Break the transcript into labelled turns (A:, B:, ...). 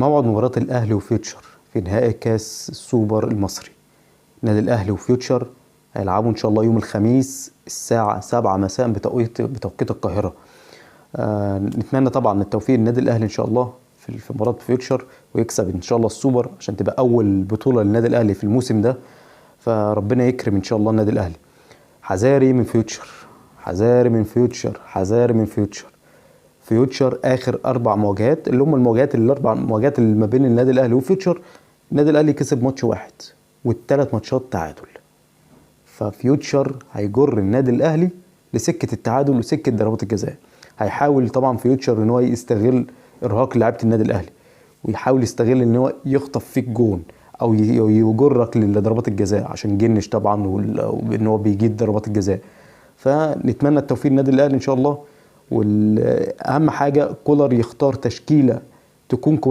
A: موعد مباراة الأهلي وفيوتشر في نهائي كاس السوبر المصري. نادي الأهلي وفيوتشر هيلعبوا إن شاء الله يوم الخميس الساعة 7 مساء بتوقيت القاهرة. نتمنى طبعا التوفيق للنادي الأهلي إن شاء الله في مباراة فيوتشر، ويكسب إن شاء الله السوبر عشان تبقى أول بطولة للنادي الأهلي في الموسم ده. فربنا يكرم إن شاء الله النادي الأهلي. حذاري من فيوتشر، حذاري من فيوتشر، حذاري من فيوتشر. فيوتشر اخر 4 مواجهات اللي هم الاربع مواجهات اللي ما بين النادي الاهلي وفيوتشر، النادي الاهلي كسب ماتش واحد والثلاث ماتشات تعادل. ففيوتشر هيجر النادي الاهلي لسكه التعادل وسكه ضربات الجزاء. هيحاول طبعا فيوتشر ان هو يستغل ارهاق لعيبه النادي الاهلي، ويحاول يستغل ان هو يخطف فيك جون او يجرك لضربات الجزاء عشان جنش طبعا، وان هو بيجيد ضربات الجزاء. فنتمنى التوفيق للنادي الاهلي ان شاء الله. والاهم حاجه كولر يختار تشكيله تكون